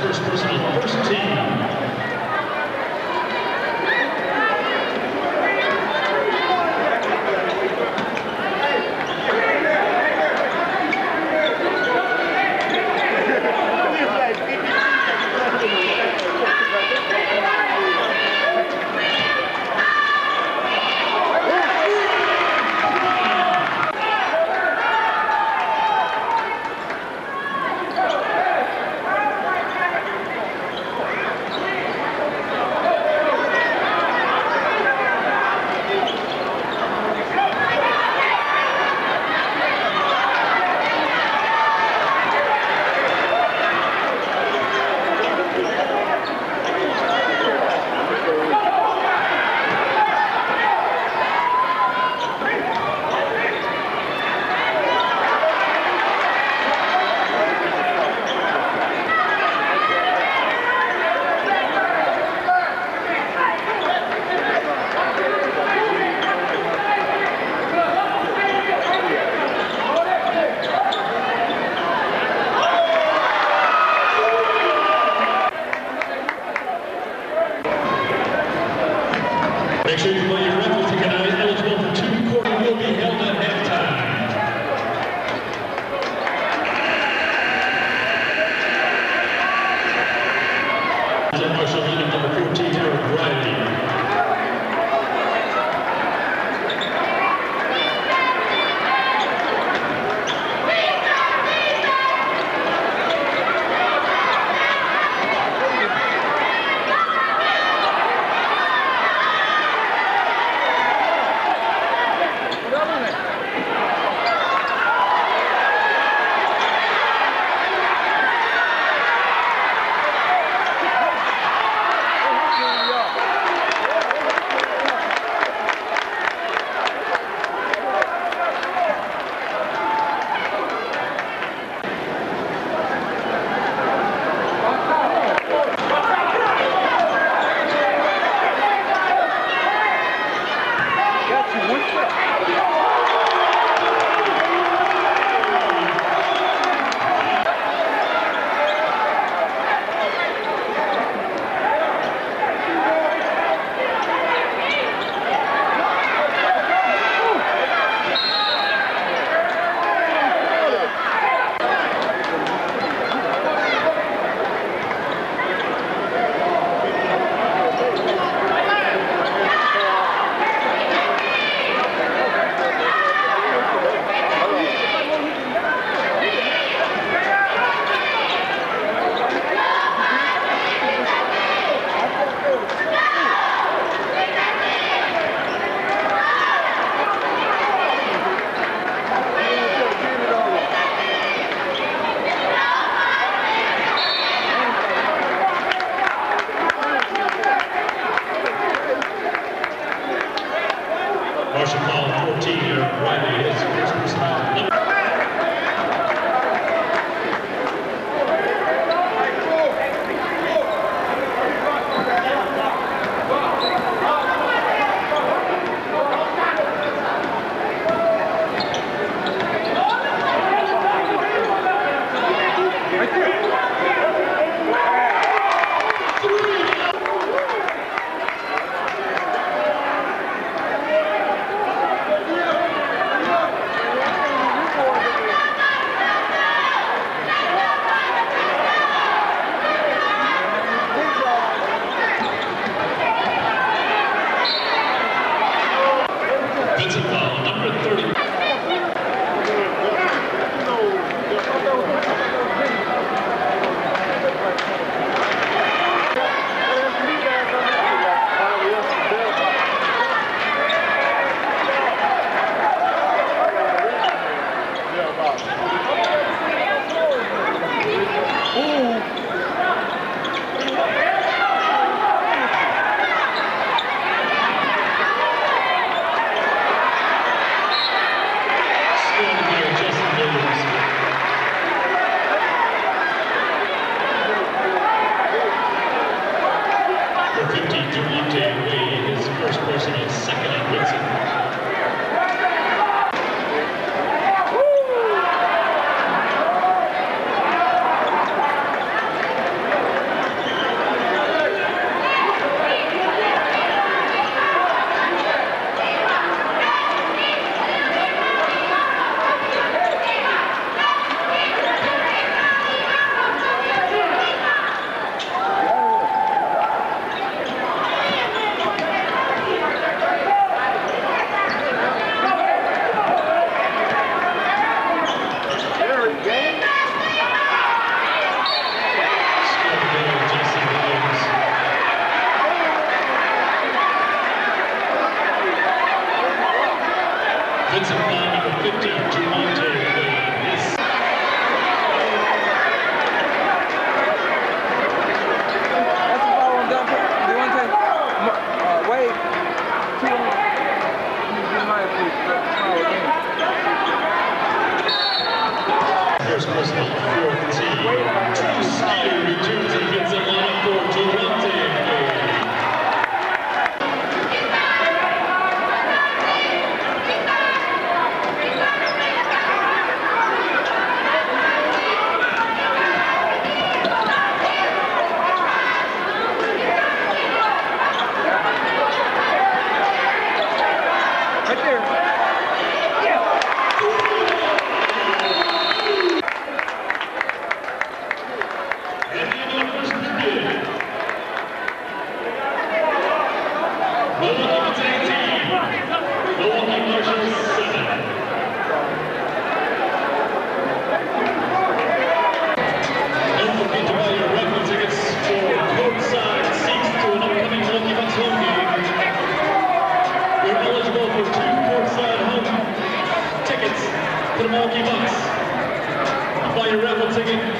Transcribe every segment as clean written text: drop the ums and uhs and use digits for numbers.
first person on the first team. Make sure you play your raffle ticket out. Eligible for 2 quarters will be held at halftime. Marshall Leonard, number 14, Eric Riley.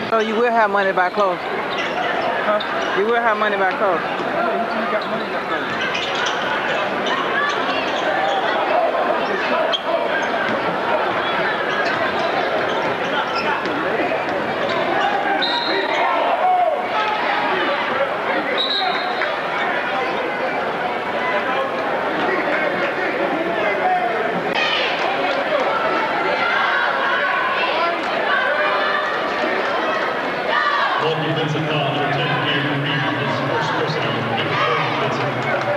So you will have money by close. Huh? You will have money by close. You got money that goes. One defensive foul for 10 game Reed. His first personal. Defensive.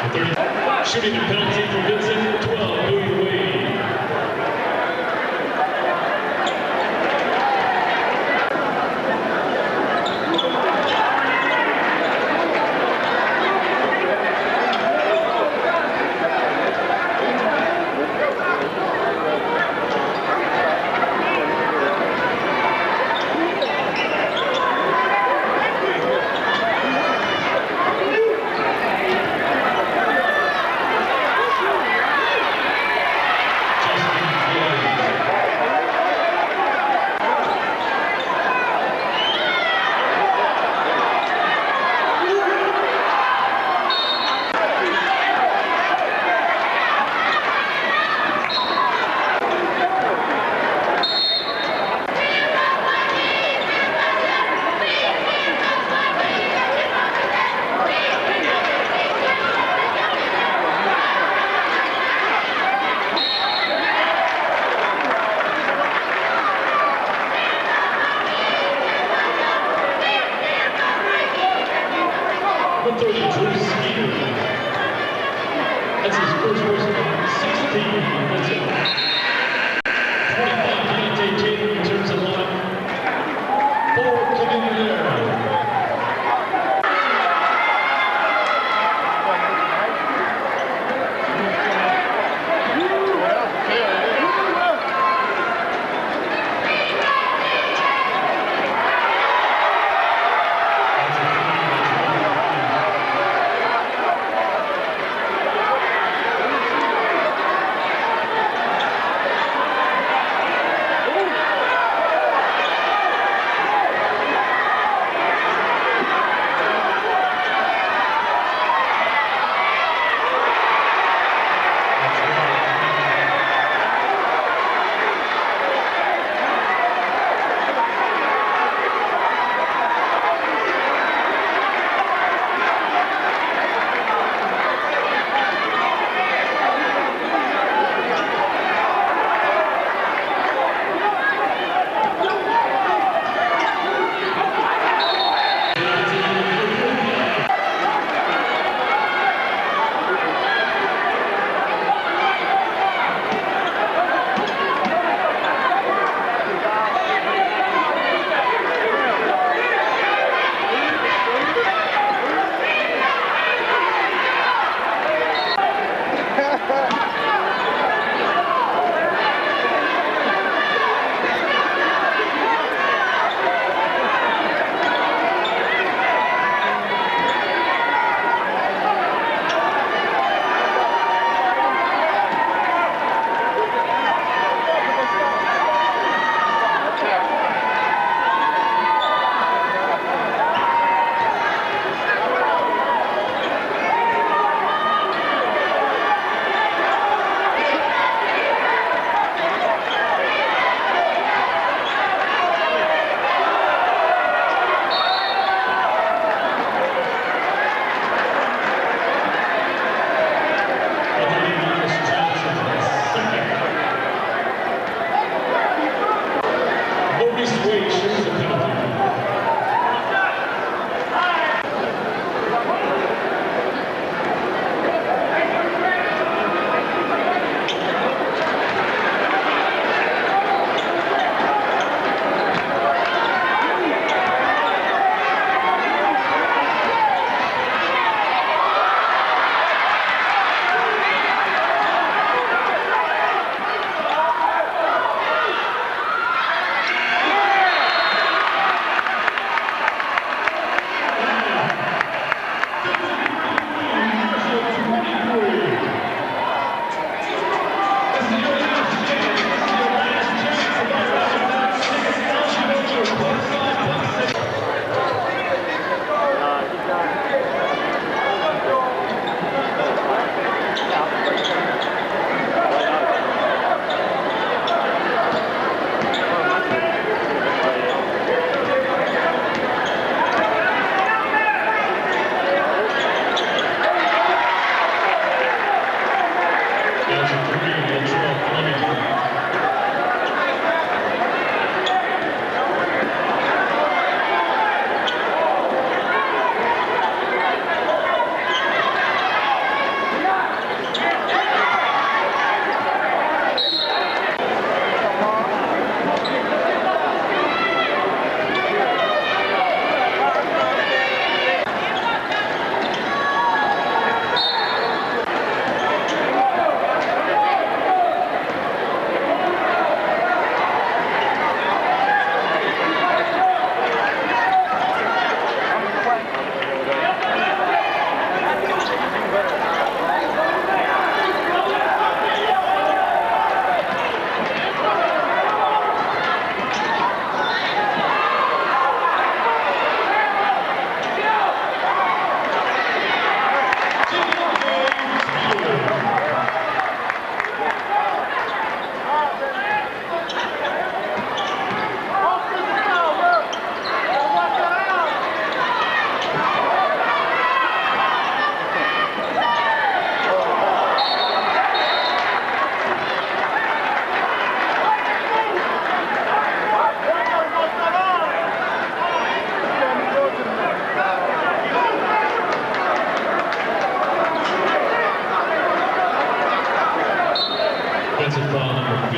Shooting the penalty for Vincent, 12, Louis Wade.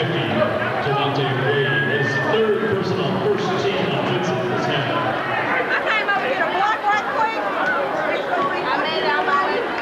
Devontae Wade, his third personal first team offensive this half. I came over here to block right quick. I made it out by it.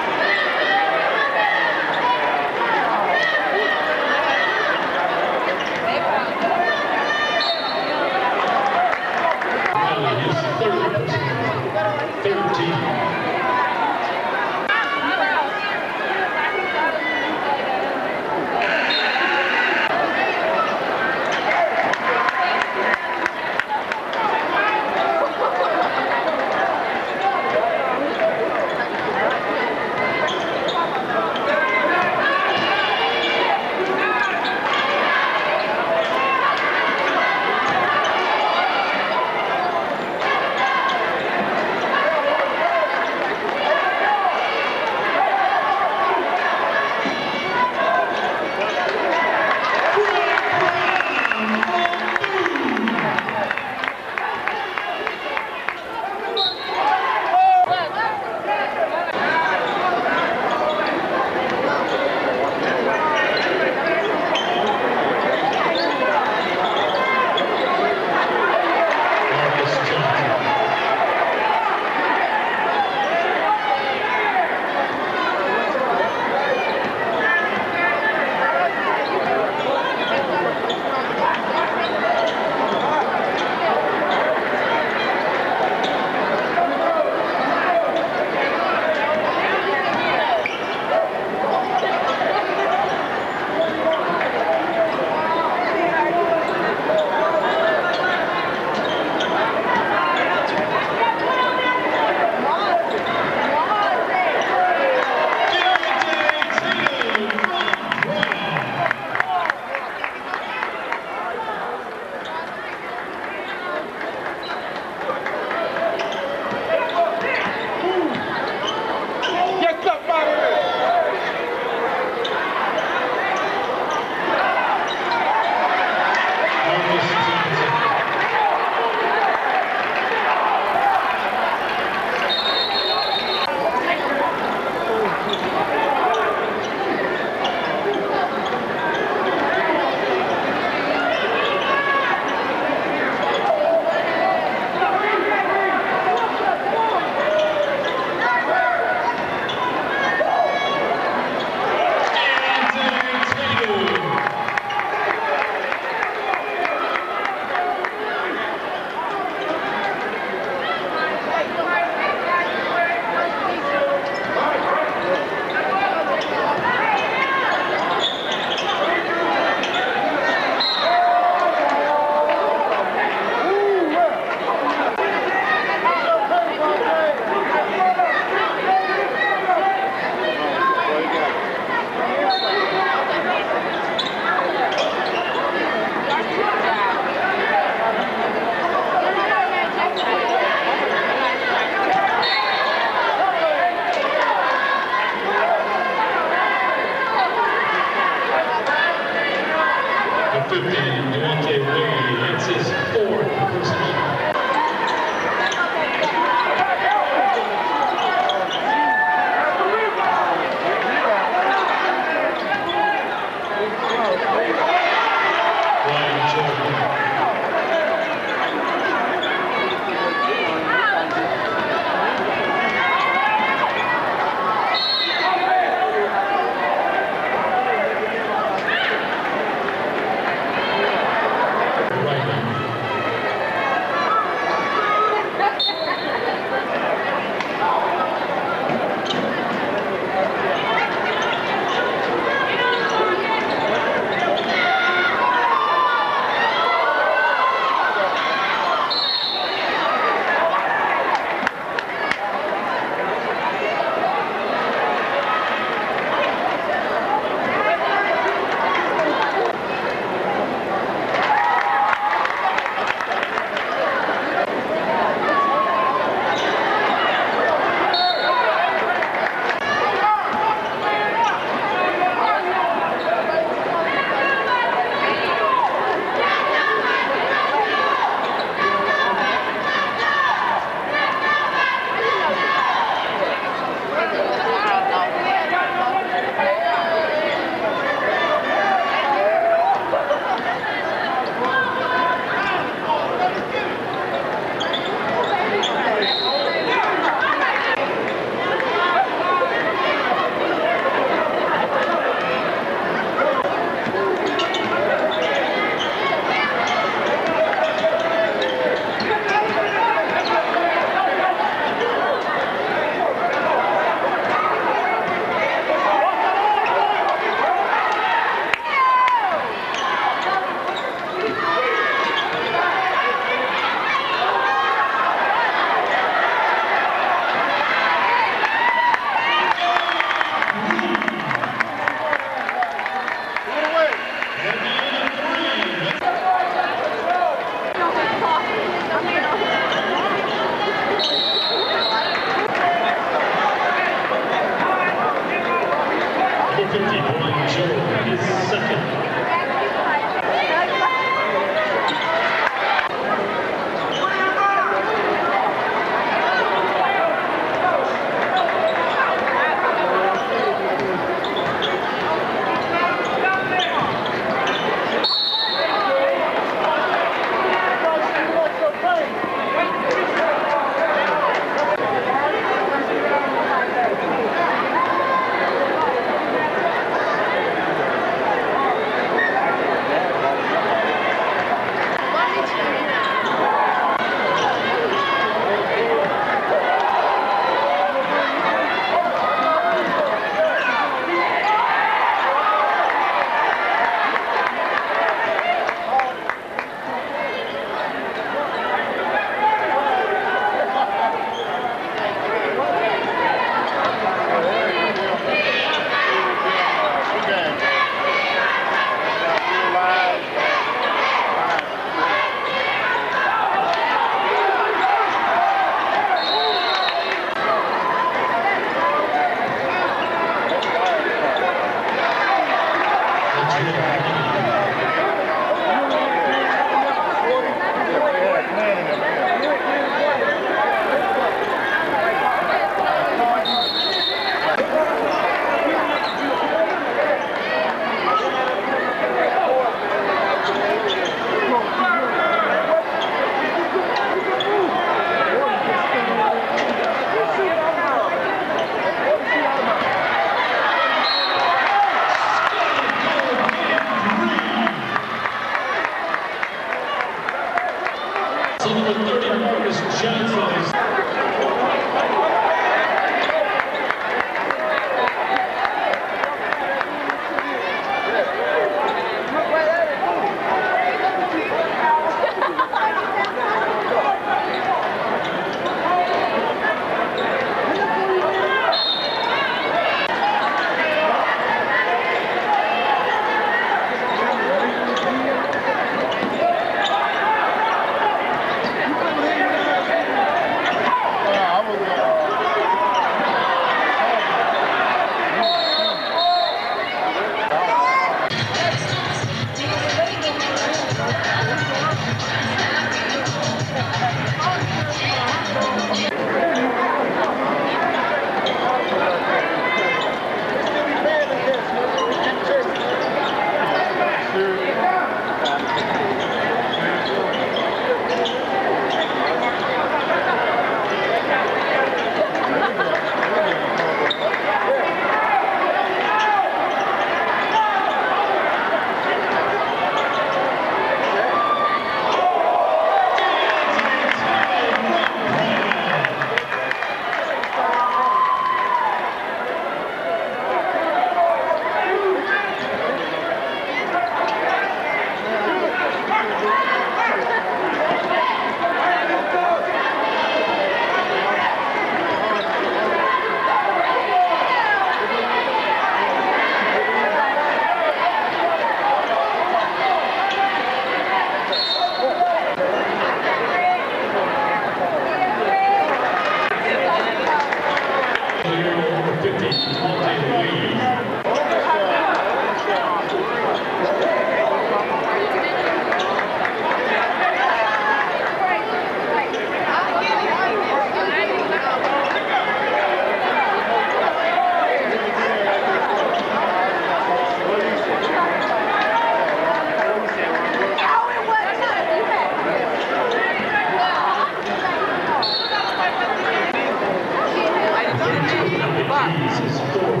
He's his fourth.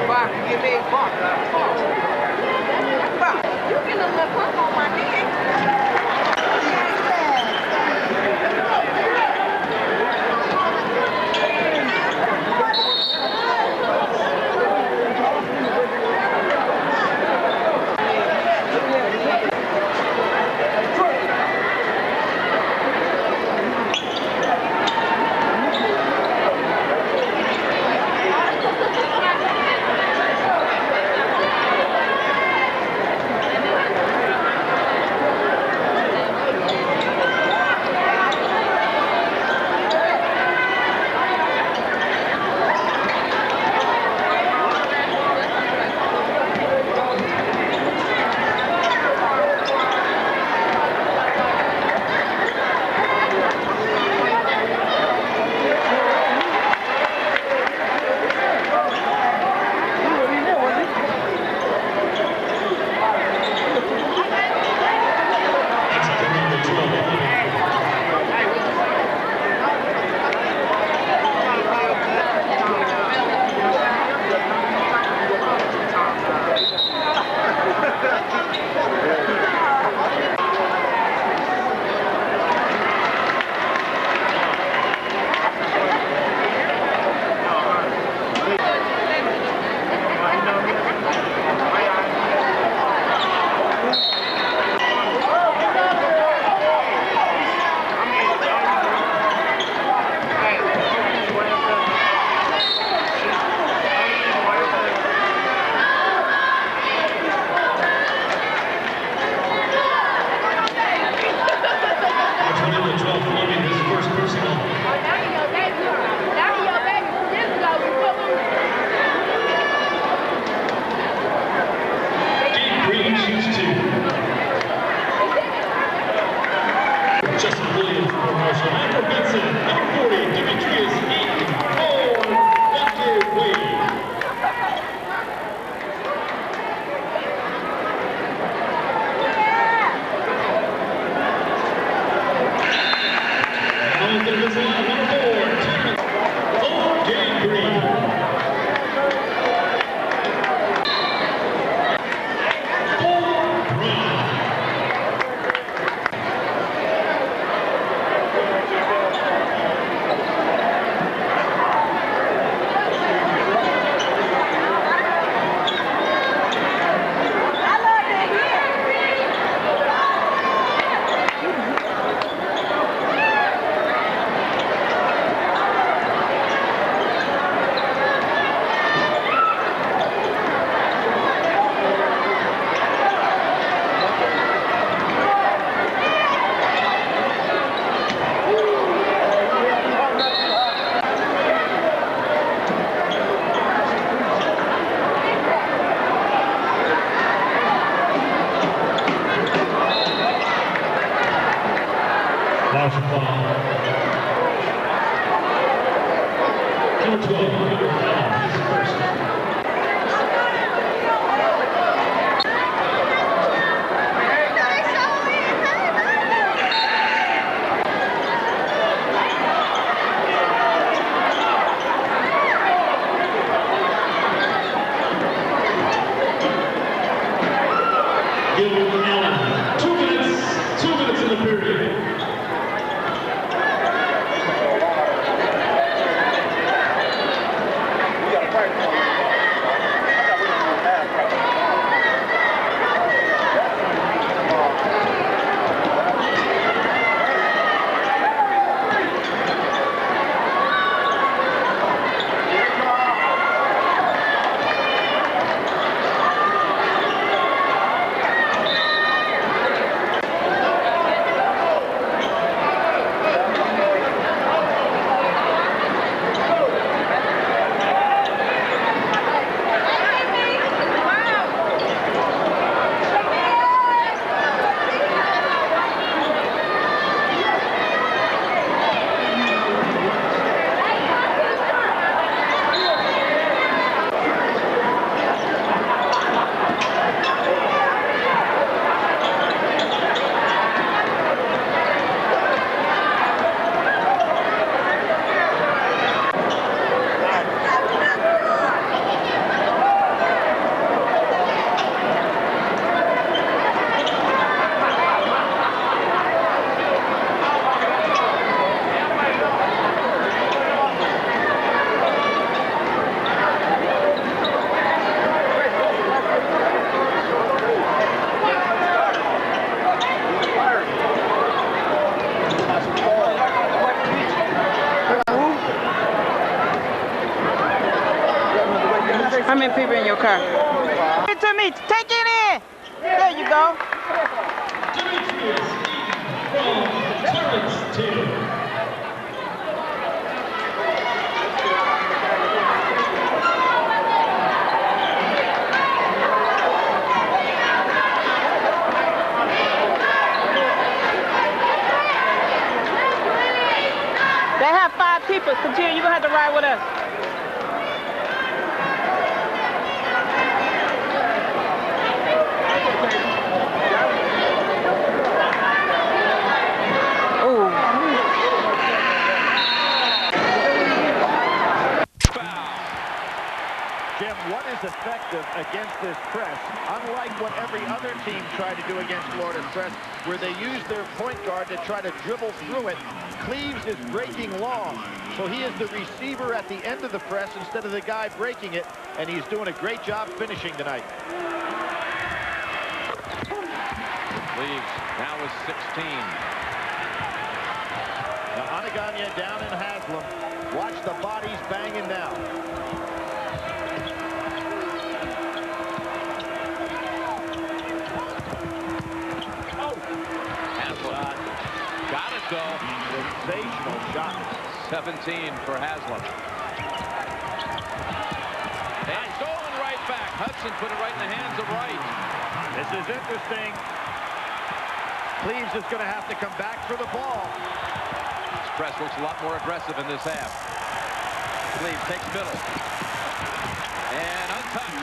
Bark, give me a bark. Bark. You get a little pump on my neck. Offensive foul. Number 12, his first. Gilbert Allen, 2 minutes in the period. How many people in your car? Give it to me. Take it in. There you go. Demetrius from Terrence. They have 5 people. Continue. You're going to have to ride with us. Jim, what is effective against this press, unlike what every other team tried to do against Florida's press, where they use their point guard to try to dribble through it? Cleaves is breaking long, so he is the receiver at the end of the press instead of the guy breaking it, and he's doing a great job finishing tonight. Cleaves now is 16. Now Anaganya down in Haslam. Watch the bodies banging now. Got it, though. Sensational shot. 17 for Haslam. And stolen right back. Hudson put it right in the hands of Wright. This is interesting. Cleaves is going to have to come back for the ball. This press looks a lot more aggressive in this half. Cleaves takes middle. And untouched.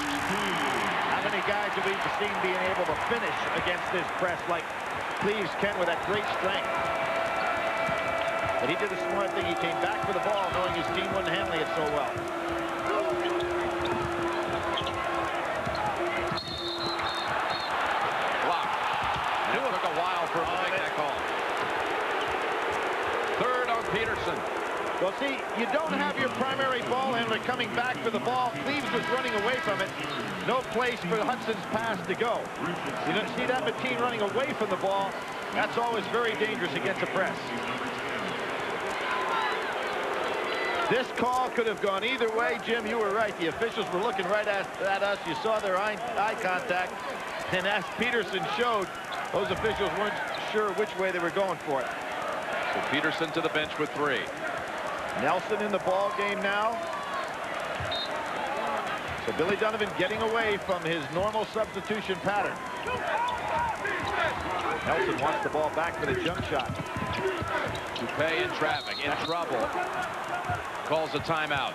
How many guys have we seen being able to finish against this press like Cleaves can with that great strength? But he did a smart thing. He came back for the ball knowing his team wouldn't handle it so well. Block. And it took a while for him to make that call. Third on Peterson. Well, see, you don't have your primary ball handler coming back for the ball. Cleaves was running away from it. No place for Hudson's pass to go. You don't see that Mateen running away from the ball. That's always very dangerous against a press. This call could have gone either way. Jim, you were right. The officials were looking right at us. You saw their eye contact. And as Peterson showed, those officials weren't sure which way they were going for it. So Peterson to the bench with 3. Nelson in the ball game now. So Billy Donovan getting away from his normal substitution pattern. Nelson wants the ball back for the jump shot. Dupay in traffic, in trouble. Calls a timeout.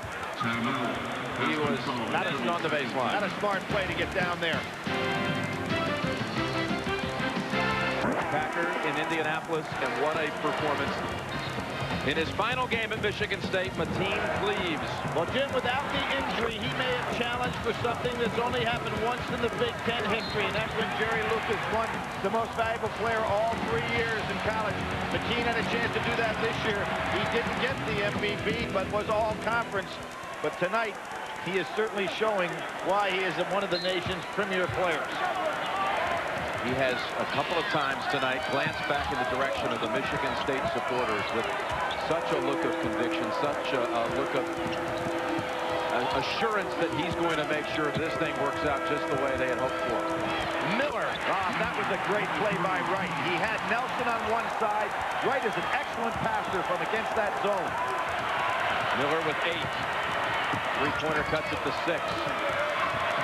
He was not on the baseline. Not a smart play to get down there. Packer in Indianapolis, and what a performance. In his final game at Michigan State, Mateen Cleaves. Well, Jim, without the injury, he may have challenged for something that's only happened once in the Big Ten history, and that's when Jerry Lucas won the most valuable player all 3 years in college. Mateen had a chance to do that this year. He didn't get the MVP, but was all conference. But tonight, he is certainly showing why he is one of the nation's premier players. He has a couple of times tonight glanced back in the direction of the Michigan State supporters with such a look of conviction, such a look of assurance that he's going to make sure this thing works out just the way they had hoped for. Miller. That was a great play by Wright. He had Nelson on one side. Wright is an excellent passer from against that zone. Miller with 8. Three-pointer cuts it to 6.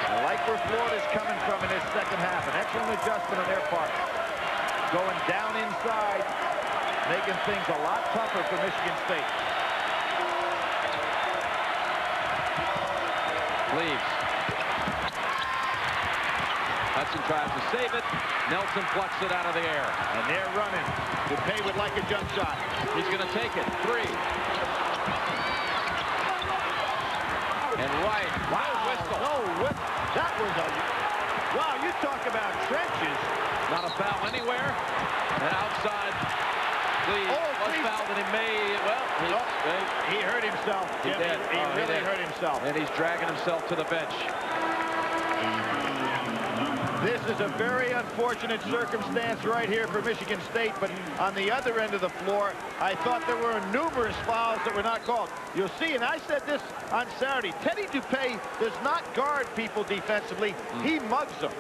I like where Florida's coming from in this second half. An excellent adjustment on their part. Going down inside, making things a lot tougher for Michigan State. Cleaves. Hudson tries to save it. Nelson plucks it out of the air. And they're running. Dupay would like a jump shot. He's going to take it. 3. And Wright. Wow, whistle. No whistle. That was a... Wow, you talk about trenches. Not a foul anywhere. And outside, Cleaves was fouled, and he may... Well, he hurt himself. He did. He really hurt himself. And he's dragging himself to the bench. This is a very unfortunate circumstance right here for Michigan State, but on the other end of the floor, I thought there were numerous fouls that were not called. You'll see, and I said this on Saturday, Teddy Dupay does not guard people defensively. He mugs them.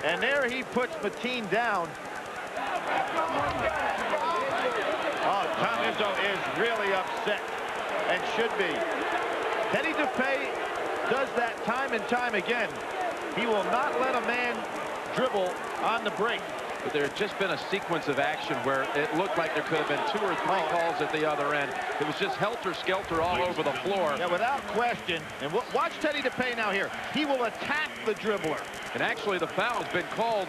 And there he puts Mateen down. Oh, Tom Izzo is really upset, and should be. Teddy Dupay does that time and time again. He will not let a man dribble on the break. But there had just been a sequence of action where it looked like there could have been 2 or 3 calls at the other end. It was just helter-skelter all over the floor. Yeah, without question. And watch Teddy Dupay now here. He will attack the dribbler. And actually, the foul has been called.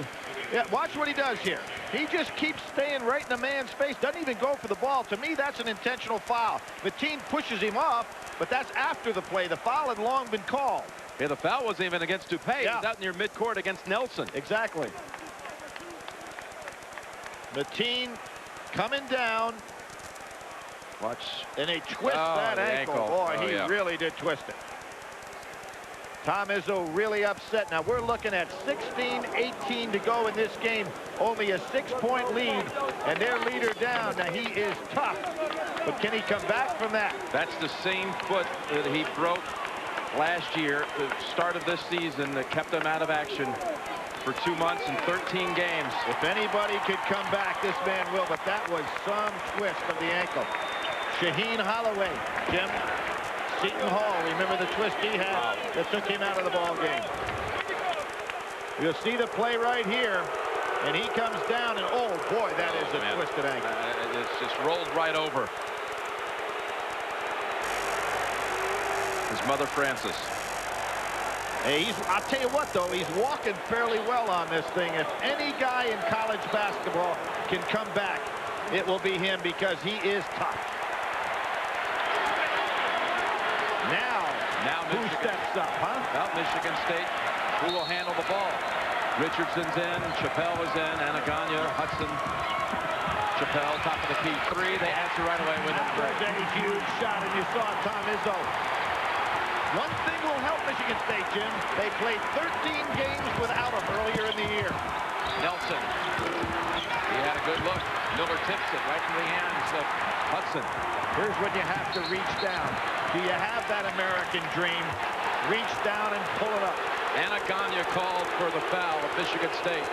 Yeah, watch what he does here. He just keeps staying right in the man's face, doesn't even go for the ball. To me, that's an intentional foul. Mateen pushes him off, but that's after the play. The foul had long been called. Yeah, the foul wasn't even against Dupay. Yeah. It was out near midcourt against Nelson. Exactly. Mateen coming down. Watch. And they twist that ankle. Boy, he really did twist it. Tom Izzo really upset. Now we're looking at 16-18 to go in this game. Only a 6-point lead, and their leader down. Now he is tough, but can he come back from that? That's the same foot that he broke last year, the start of this season, that kept him out of action for 2 months and 13 games. If anybody could come back, this man will, but that was some twist of the ankle. Shaheen Holloway, Jim. Seton Hall, remember the twist he had that took him out of the ball game. You'll see the play right here, and he comes down, and oh boy, that is a twisted ankle. It's just rolled right over. His mother, Frances. Hey, I'll tell you what, though, he's walking fairly well on this thing. If any guy in college basketball can come back, it will be him, because he is tough. Now who steps up, huh? Well, Michigan State, who will handle the ball? Richardson's in, Chappelle is in, Anaganya, Hudson, Chappelle, top of the key. 3, they answer right away with it. That was a huge shot, and you saw Tom Izzo. One thing will help Michigan State, Jim. They played 13 games without him earlier in the year. Nelson, he had a good look. Miller tips it right in the hands of Hudson. Here's when you have to reach down. Do you have that American dream? Reach down and pull it up. Anaganya called for the foul of Michigan State.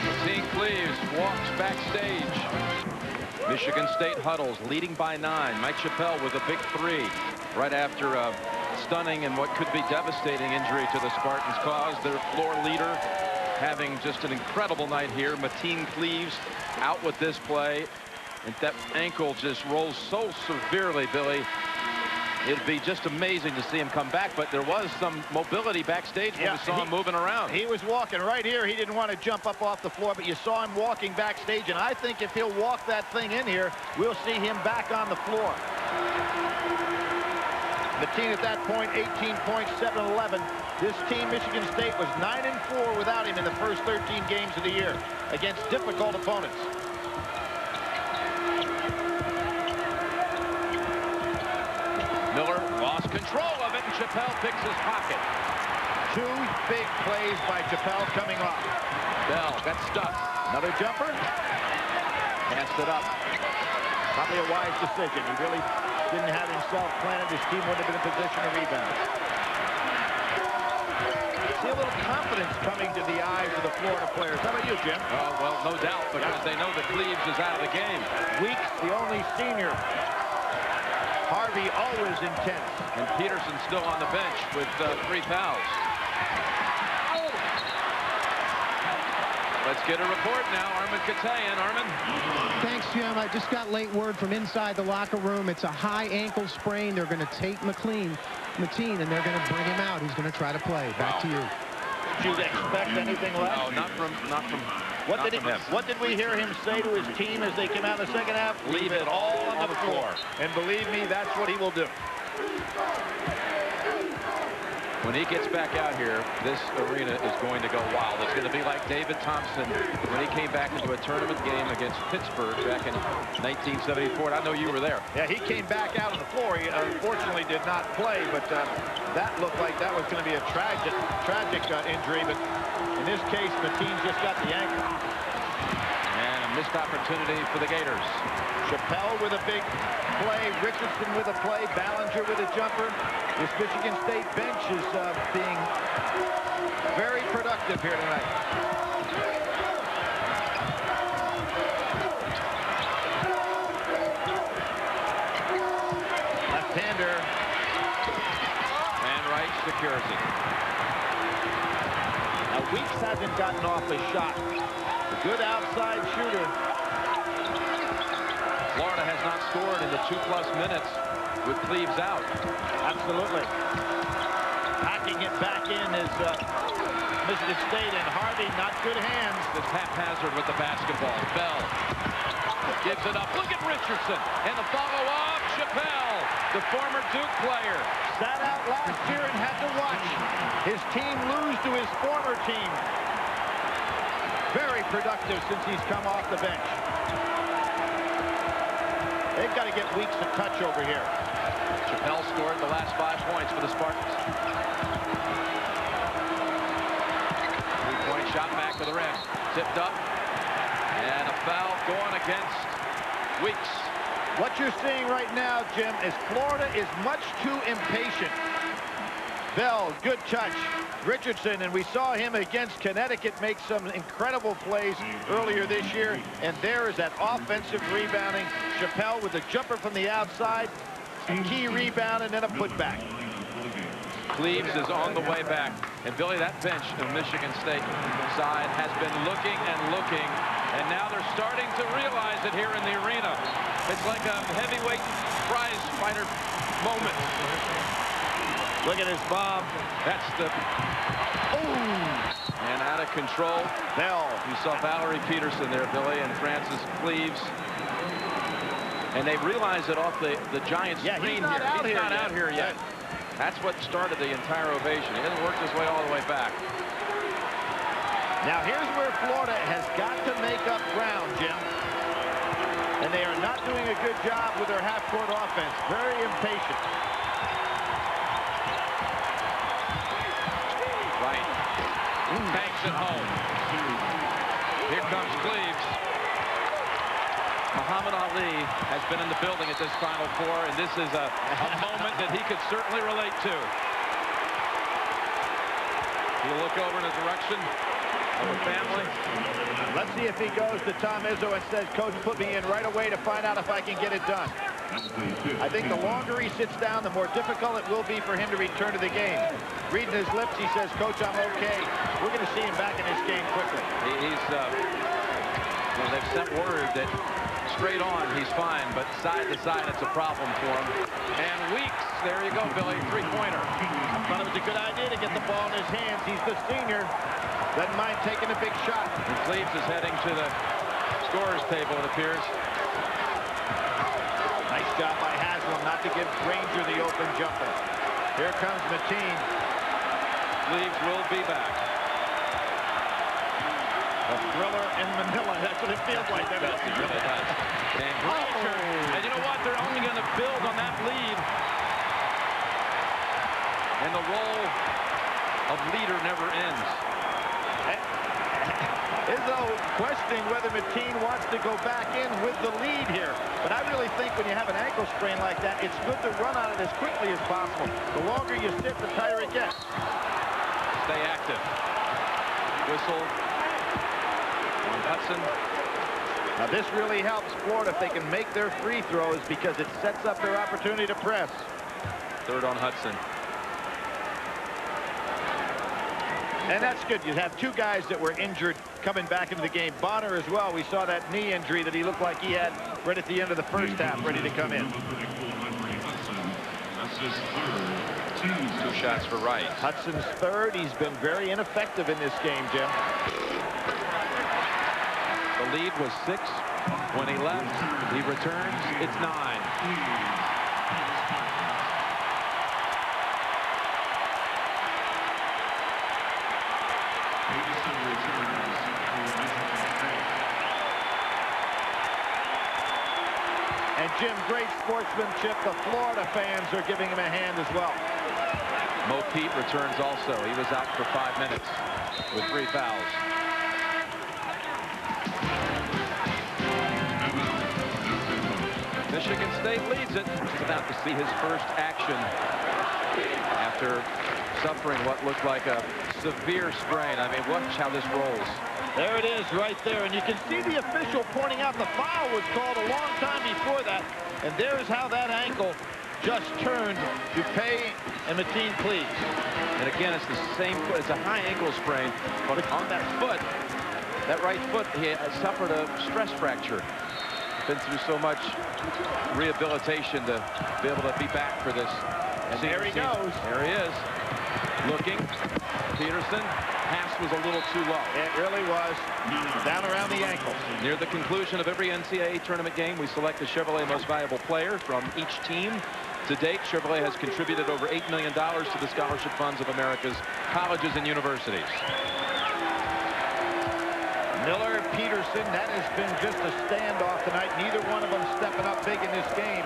Mateen Cleaves walks backstage. Michigan State huddles, leading by 9. Mike Chappelle with a big 3 right after a stunning and what could be devastating injury to the Spartans caused. Their floor leader having just an incredible night here. Mateen Cleaves out with this play. And that ankle just rolls so severely, Billy. It'd be just amazing to see him come back, but there was some mobility backstage when we saw him moving around. He was walking right here. He didn't want to jump up off the floor, but you saw him walking backstage, and I think if he'll walk that thing in here, we'll see him back on the floor. Mateen at that point, 18 points, 7-11. This team, Michigan State, was 9-4 without him in the first 13 games of the year against difficult opponents. Miller lost control of it, and Chappelle picks his pocket. 2 big plays by Chappelle coming off. Bell got stuck. Another jumper. Passed it up. Probably a wise decision. He really didn't have himself planted. His team wouldn't have been in a position to rebound. See a little confidence coming to the eyes of the Florida players. How about you, Jim? Well, no doubt, because they know that Cleaves is out of the game. Weeks, the only senior. Harvey always intense. And Peterson still on the bench with 3 fouls. Let's get a report now. Armin Katayan. Armin. Thanks, Jim. I just got late word from inside the locker room. It's a high ankle sprain. They're going to take Mateen, and they're going to bring him out. He's going to try to play. Back to you. Did you expect anything less? No, not from him. What did we hear him say to his team as they came out in the second half? Leave it all on the floor. And believe me, that's what he will do. When he gets back out here, this arena is going to go wild. It's going to be like David Thompson when he came back into a tournament game against Pittsburgh back in 1974. I know you were there. Yeah, he came back out on the floor. He unfortunately did not play, but that looked like that was going to be a tragic injury. But in this case, Mateen's just got the ankle. And a missed opportunity for the Gators. Chappelle with a big play, Richardson with a play, Ballinger with a jumper. This Michigan State bench is being very productive here tonight. Left-hander. And right security. Now Weeks hasn't gotten off a shot. A good outside shooter. Florida has not scored in the 2+ minutes with Cleaves out. Absolutely. Packing it back in is Michigan State, and Harvey, not good hands. It's haphazard with the basketball. Bell gives it up. Look at Richardson. And the follow-up, Chappelle, the former Duke player. Sat out last year and had to watch his team lose to his former team. Very productive since he's come off the bench. They've got to get Weeks a touch over here. Chappelle scored the last 5 points for the Spartans. 3-point shot back to the rim. Tipped up. And a foul going against Weeks. What you're seeing right now, Jim, is Florida is much too impatient. Bell, good touch. Richardson, and we saw him against Connecticut make some incredible plays earlier this year. And there is that offensive rebounding. Chappelle with a jumper from the outside, a key rebound, and then a putback. Cleaves is on the way back. And Billy, that bench of Michigan State side has been looking and looking. And now they're starting to realize it here in the arena. It's like a heavyweight prize fighter moment. Look at his bomb. That's the... Oh! And out of control. Bell. You saw Valerie Peterson there, Billy, and Francis Cleaves. And they realize it off the Giants screen here. He's not out here yet. That's what started the entire ovation. He hasn't worked his way all the way back. Now here's where Florida has got to make up ground, Jim. And they are not doing a good job with their half-court offense. Very impatient. Right. Banks it home. Here comes Cleaves. Muhammad Ali has been in the building at this Final Four, and this is a moment that he could certainly relate to. He'll look over in the direction of the family. Let's see if he goes to Tom Izzo and says, Coach, put me in right away to find out if I can get it done. I think the longer he sits down, the more difficult it will be for him to return to the game. Reading his lips, he says, Coach, I'm okay. We're going to see him back in this game quickly. They've sent word that straight on, he's fine, but side to side, it's a problem for him. And Weeks, there you go, Billy, three-pointer. I thought it was a good idea to get the ball in his hands. He's the senior. Doesn't mind taking a big shot. And Cleaves is heading to the scorer's table, it appears. Nice job by Haslam not to give Granger the open jumper. Here comes Mateen. Cleaves will be back. A thriller in Manila. That's what it feels like. It really does. And Granger. And you know what? They're only going to build on that lead. And the role of leader never ends. Izzo questioning whether Mateen wants to go back in with the lead here. But I really think when you have an ankle sprain like that, it's good to run on it as quickly as possible. The longer you sit, the tighter it gets. Stay active. Whistle. Hudson. Now this really helps Florida if they can make their free throws because it sets up their opportunity to press. Third on Hudson. And that's good. You have two guys that were injured coming back into the game. Bonner as well. We saw that knee injury that he looked like he had right at the end of the first half, ready to come in. 2 shots for Wright. Hudson's third. He's been very ineffective in this game, Jim. The lead was 6 when he left. He returns. It's 9. And Jim, great sportsmanship. The Florida fans are giving him a hand as well. Mo Pete returns also. He was out for 5 minutes with 3 fouls. Michigan State leads it. He's about to see his first action after suffering what looked like a severe sprain. I mean, watch how this rolls. There it is right there, and you can see the official pointing out the foul was called a long time before that, and there's how that ankle just turned DuPay and Mateen Cleaves. And again, it's the same foot. It's a high ankle sprain, but on that foot, that right foot, he suffered a stress fracture. Been through so much rehabilitation to be able to be back for this. And there he goes. There he is. Looking. Peterson. Pass was a little too low. It really was. Down around the ankle. Near the conclusion of every NCAA tournament game, we select the Chevrolet Most Valuable Player from each team. To date, Chevrolet has contributed over $8 million to the scholarship funds of America's colleges and universities. Miller, Peterson, that has been just a standoff tonight. Neither one of them stepping up big in this game.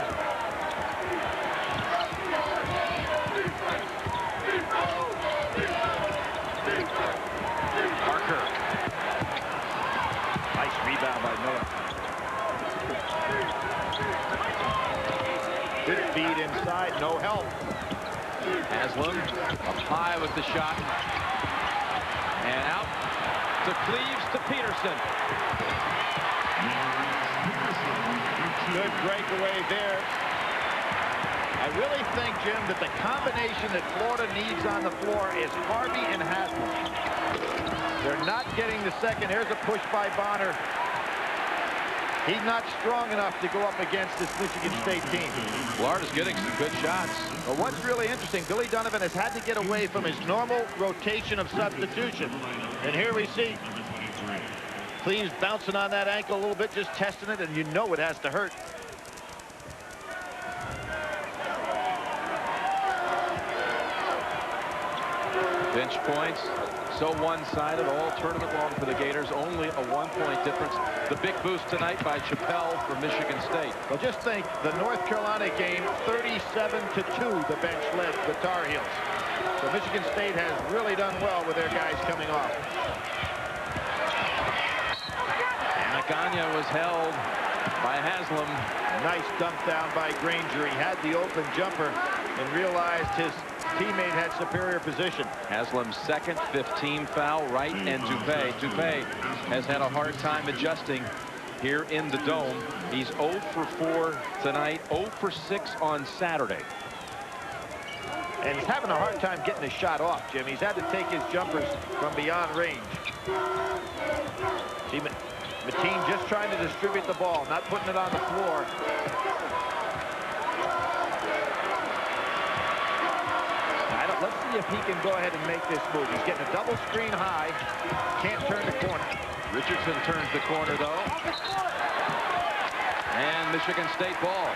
Parker. Nice rebound by Miller. Good feed inside, no help. Haslam up high with the shot. And out to Cleaves to Peterson. Good breakaway there. I really think, Jim, that the combination that Florida needs on the floor is Harvey and Haslam. They're not getting the second. Here's a push by Bonner. He's not strong enough to go up against this Michigan State team. Florida's getting some good shots. But what's really interesting, Billy Donovan has had to get away from his normal rotation of substitution. And here we see Cleaves bouncing on that ankle a little bit, just testing it, and you know it has to hurt. Bench points, so one-sided all tournament long for the Gators. Only a 1-point difference. The big boost tonight by Chappell for Michigan State. Well, just think, the North Carolina game, 37-2, the bench led the Tar Heels. So Michigan State has really done well with their guys coming off. Magana was held by Haslam. Nice dunk down by Granger. He had the open jumper and realized his teammate had superior position. Haslam's second 15 foul, Wright and DuPay. DuPay has had a hard time adjusting here in the Dome. He's 0 for 4 tonight, 0 for 6 on Saturday. And he's having a hard time getting his shot off, Jim. He's had to take his jumpers from beyond range. See, Mateen just trying to distribute the ball, not putting it on the floor. Let's see if he can go ahead and make this move. He's getting a double screen high. Can't turn the corner. Richardson turns the corner, though. And Michigan State ball.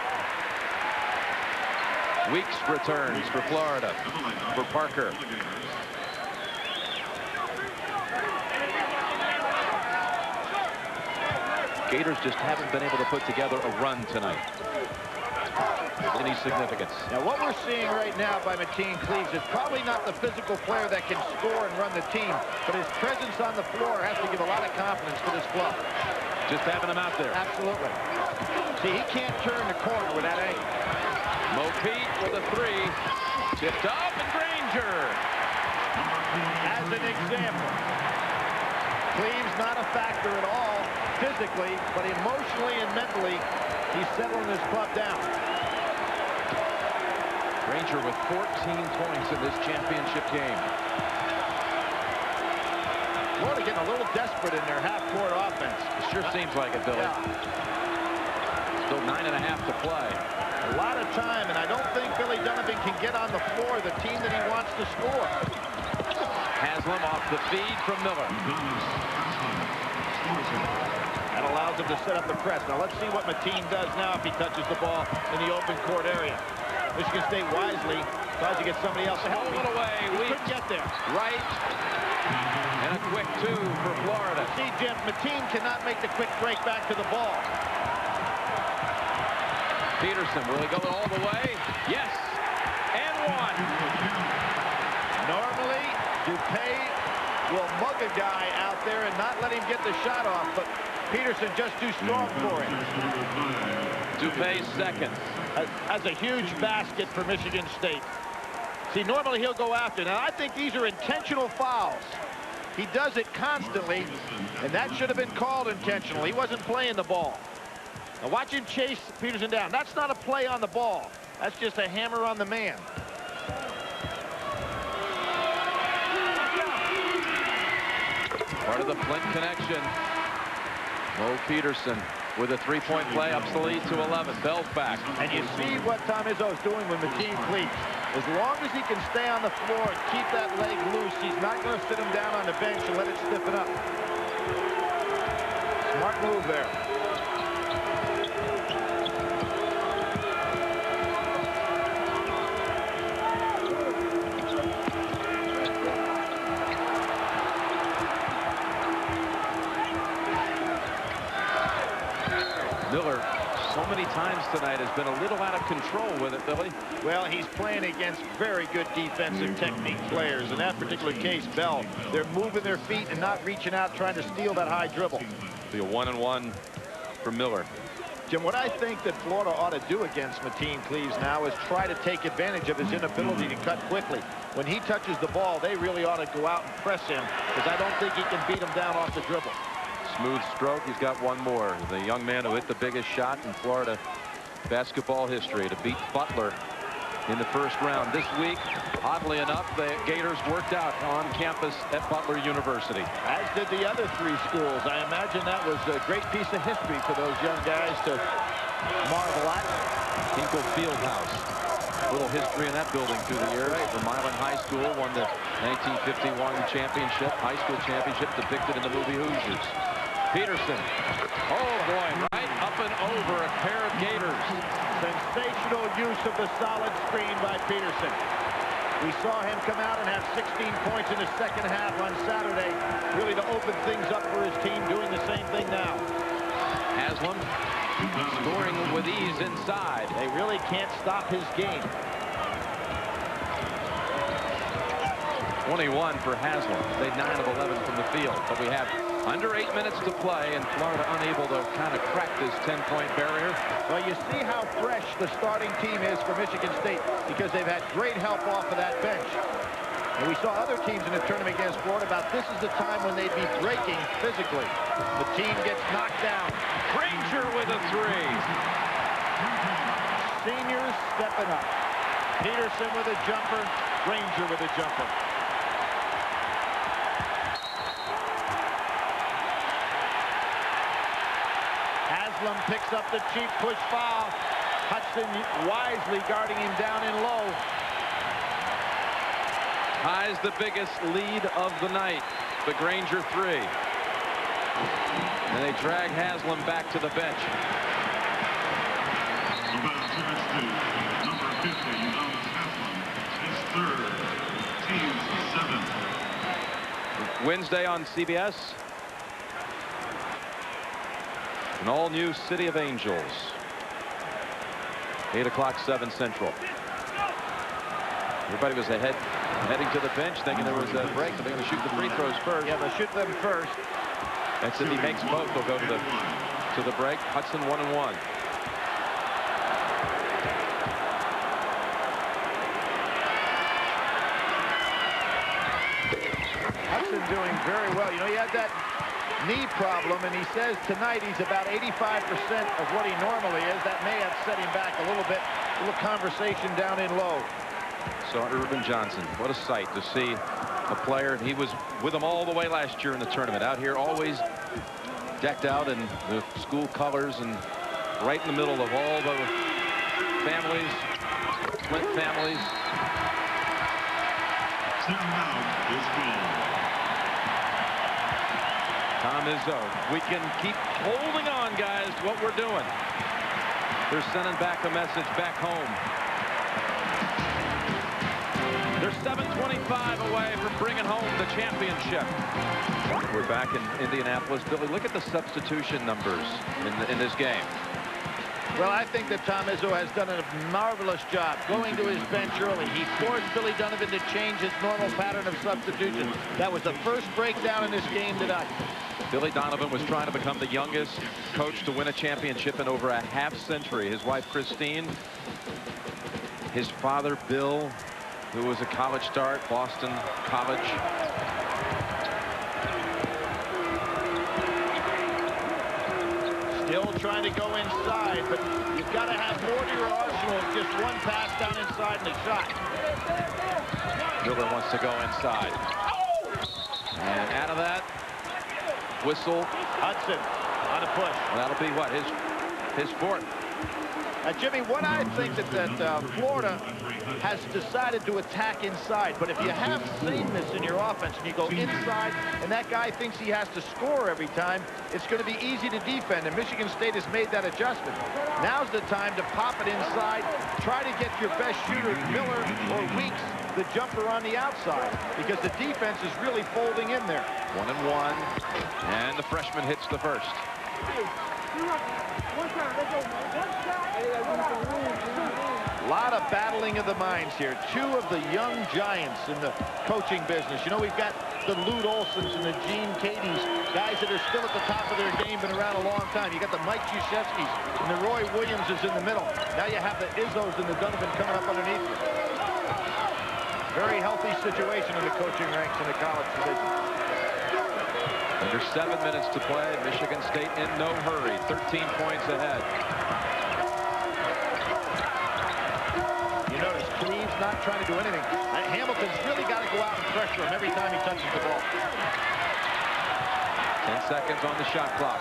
Weeks returns for Florida. For Parker. Gators just haven't been able to put together a run tonight. Any significance. Now what we're seeing right now by Mateen Cleaves is probably not the physical player that can score and run the team, but his presence on the floor has to give a lot of confidence to this club. Just having him out there. Absolutely. See, he can't turn the corner with that angle. Mo Pete with a 3. Tipped up and Granger. As an example, Cleaves not a factor at all physically, but emotionally and mentally, he's settling his club down. Granger with 14 points in this championship game. Florida getting a little desperate in their half-court offense. It sure seems like it, Billy. Yeah. Still 9.5 to play. A lot of time, and I don't think Billy Donovan can get on the floor the team that he wants to score. Haslam off the feed from Miller. That allows him to set up the press. Now let's see what Mateen does now if he touches the ball in the open court area. Michigan State wisely tries to get somebody else to help him. Away. We couldn't get there. Right. And a quick 2 for Florida. See, Jim, Mateen cannot make the quick break back to the ball. Peterson, will he go all the way? Yes, and one. Normally, Dupay will mug a guy out there and not let him get the shot off, but Peterson just too strong for him. Dupay's second. That's a huge basket for Michigan State. See, normally he'll go after. Now, I think these are intentional fouls. He does it constantly, and that should have been called intentional. He wasn't playing the ball. Now watch him chase Peterson down. That's not a play on the ball. That's just a hammer on the man. Part of the Flint connection. Mo Peterson with a three-point play, ups the lead to 11. Bell's back. And you see what Tom Izzo's doing with Mateen Cleaves. As long as he can stay on the floor and keep that leg loose, he's not going to sit him down on the bench and let it stiffen up. Smart move there. Miller, so many times tonight, has been a little out of control with it, Billy. Well, he's playing against very good defensive technique players. In that particular case, Bell, they're moving their feet and not reaching out, trying to steal that high dribble. Be a 1-and-1 for Miller. Jim, what I think that Florida ought to do against Mateen Cleaves now is try to take advantage of his inability to cut quickly. When he touches the ball, they really ought to go out and press him, because I don't think he can beat him down off the dribble. Smooth stroke. He's got one more. The young man who hit the biggest shot in Florida basketball history to beat Butler in the first round. This week, oddly enough, the Gators worked out on campus at Butler University. As did the other three schools. I imagine that was a great piece of history for those young guys to marvel at. Hinkle Fieldhouse. A little history in that building through the years. Vermont High School won the 1951 championship, high school championship depicted in the movie Hoosiers. Peterson. Oh, boy, right up and over a pair of Gators. Sensational use of the solid screen by Peterson. We saw him come out and have 16 points in the second half on Saturday, really to open things up for his team, doing the same thing now. Haslam scoring with ease inside. They really can't stop his game. 21 for Haslam. They 9 of 11 from the field, but we have under 8 minutes to play, and Florida unable to kind of crack this 10-point barrier. Well, you see how fresh the starting team is for Michigan State, because they've had great help off of that bench. And we saw other teams in the tournament against Florida about this is the time when they'd be breaking physically. The team gets knocked down. Granger with a three. Seniors stepping up. Peterson with a jumper. Granger with a jumper. Haslam picks up the cheap push foul. Hudson wisely guarding him down in low. Highs the biggest lead of the night. The Granger three. And they drag Haslam back to the bench. About to number 50, Udonis Haslam, his third, team's seventh. Wednesday on CBS. An all-new City of Angels. 8 o'clock, 7 Central. Everybody was heading to the bench, thinking there was a break. They're going to shoot the free throws first. Yeah, they'll shoot them first. That's if he makes both, they'll go to the break. Hudson 1-and-1. Hudson doing very well. You know, he had that knee problem, and he says tonight he's about 85% of what he normally is. That may have set him back a little bit. A little conversation down in low. So Irvin Johnson, what a sight to see a player. He was with them all the way last year in the tournament. Out here always decked out in the school colors and right in the middle of all the families, Flint families. Timeout is called. Tom Izzo, we can keep holding on, guys, to what we're doing. They're sending back a message back home. They're 7:25 away from bringing home the championship. We're back in Indianapolis. Billy, look at the substitution numbers in this game. Well, I think that Tom Izzo has done a marvelous job going to his bench early. He forced Billy Donovan to change his normal pattern of substitutions. That was the first breakdown in this game tonight. Billy Donovan was trying to become the youngest coach to win a championship in over a half-century. His wife, Christine, his father, Bill, who was a college star at Boston College. Still trying to go inside, but you've got to have more to your arsenal. Just one pass down inside and a shot. Miller wants to go inside. And out of that, whistle. Hudson on a push. That'll be what, his fourth. Jimmy, what I think that Florida has decided to attack inside, but if you have sameness in your offense and you go inside and that guy thinks he has to score every time, it's going to be easy to defend, and Michigan State has made that adjustment. Now's the time to pop it inside, try to get your best shooter, Miller or Weeks, the jumper on the outside, because the defense is really folding in there. 1-and-1, and the freshman hits the first. A lot of battling of the minds here. Two of the young giants in the coaching business. You know, we've got the Lute Olsons and the Gene Cadys, guys that are still at the top of their game, been around a long time. You got the Mike Krzyzewskis and the Roy Williamses in the middle. Now you have the Izzos and the Donovan coming up underneath you. Very healthy situation in the coaching ranks in the college division. Under 7 minutes to play. Michigan State in no hurry. 13 points ahead. You notice Cleaves not trying to do anything. Hamilton's really got to go out and pressure him every time he touches the ball. 10 seconds on the shot clock.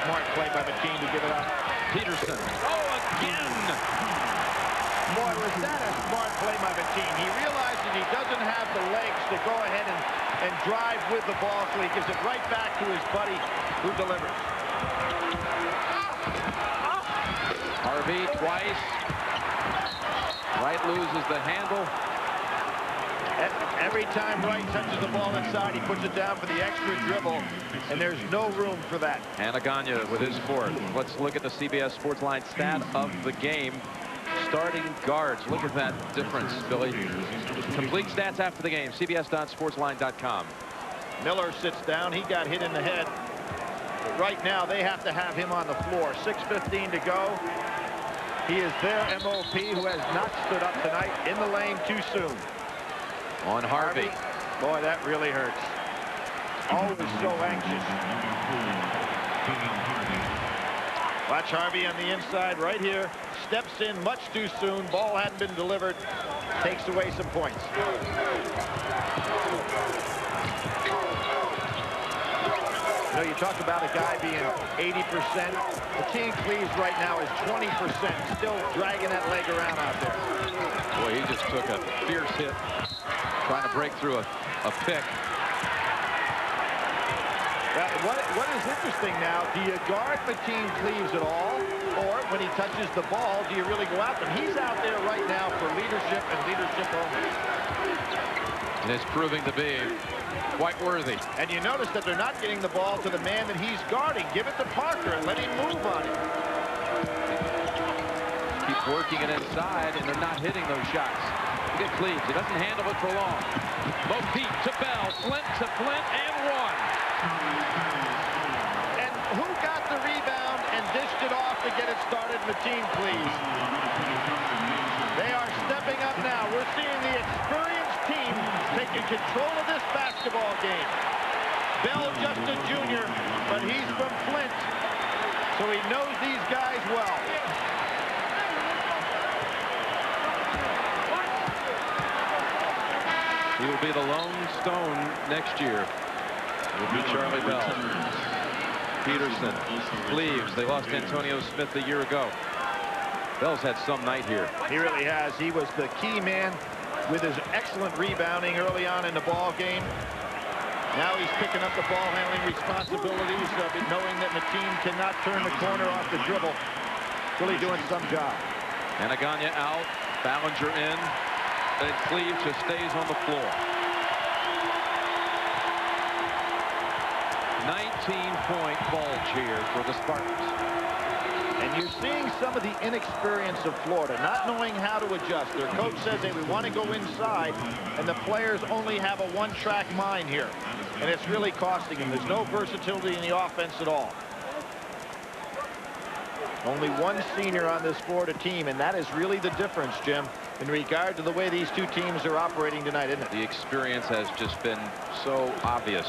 Smart play by McKeen to give it up. Peterson. Oh, again! Boy, was that a smart play by McKeen. He realizes he doesn't have the legs to go ahead and drive with the ball, so he gives it right back to his buddy who delivers. Harvey twice. Wright loses the handle. Every time Wright touches the ball inside, he puts it down for the extra dribble, and there's no room for that. Hanaganya with his fourth. Let's look at the CBS Sportsline stat of the game. Starting guards. Look at that difference, Billy. Complete stats after the game. CBS.sportsline.com. Miller sits down. He got hit in the head. But right now, they have to have him on the floor. 6:15 to go. He is their MOP, who has not stood up tonight in the lane too soon. On Harvey. Boy, that really hurts. Always so anxious. Watch Harvey on the inside right here. Steps in much too soon. Ball hadn't been delivered. Takes away some points. You know, you talk about a guy being 80%. McKeen Cleaves right now is 20%. Still dragging that leg around out there. Boy, he just took a fierce hit trying to break through a pick. What is interesting now, do you guard McKeen Cleaves at all? Or when he touches the ball, do you really go after him? He's out there right now for leadership and leadership only. And it's proving to be quite worthy. And you notice that they're not getting the ball to the man that he's guarding. Give it to Parker and let him move on it. Keep working it inside, and they're not hitting those shots. Look at Cleaves. He doesn't handle it for long. Bo Peep to Bell. Flint to Flint, and one. And who got the rebound and dished it off to get it started? McKeen Cleaves. They are stepping up now. We're seeing the experienced team taking control of this basketball game. Bell just a junior, but he's from Flint, so he knows these guys well. He will be the lone stone next year. It will be Charlie Bell. Peterson, Cleaves. They lost Antonio Smith a year ago. Bell's had some night here. He really has. He was the key man with his excellent rebounding early on in the ball game. Now he's picking up the ball handling responsibilities, knowing that McKeen cannot turn the corner off the dribble. Really doing some job. Hanaganya out, Ballinger in, and Cleaves just stays on the floor. 19-point bulge here for the Spartans. And you're seeing some of the inexperience of Florida, not knowing how to adjust. Their coach says, hey, we want to go inside, and the players only have a one-track mind here. And it's really costing them. There's no versatility in the offense at all. Only one senior on this Florida team, and that is really the difference, Jim, in regard to the way these two teams are operating tonight, isn't it? The experience has just been so obvious.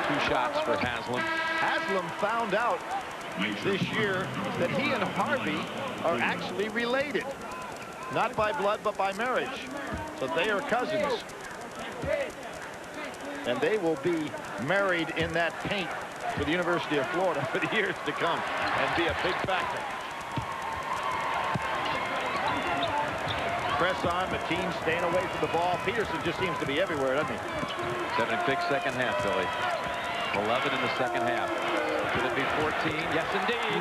2 shots for Haslam. Haslam found out this year that he and Harvey are actually related. Not by blood, but by marriage. So they are cousins. And they will be married in that paint for the University of Florida for the years to come and be a big factor. Press on, Mateen staying away from the ball. Peterson just seems to be everywhere, doesn't he? He's having a big second half, Billy. 11 in the second half. Could it be 14? Yes, indeed.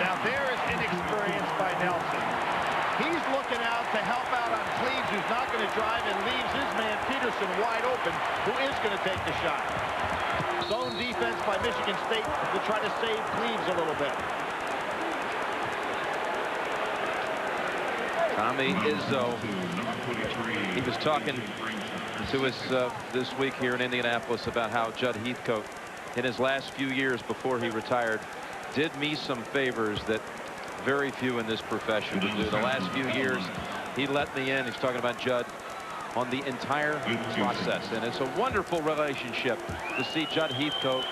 Now there is inexperience by Nelson. He's looking out to help out on Cleves, who's not going to drive, and leaves his man Peterson wide open, who is going to take the shot. Zone defense by Michigan State to try to save Cleves a little bit. Tommy Izzo. He was talking to us this week here in Indianapolis about how Judd Heathcote, in his last few years before he retired, did me some favors that very few in this profession would do. The last few years, he let me in. He's talking about Judd on the entire process, and it's a wonderful relationship to see Judd Heathcote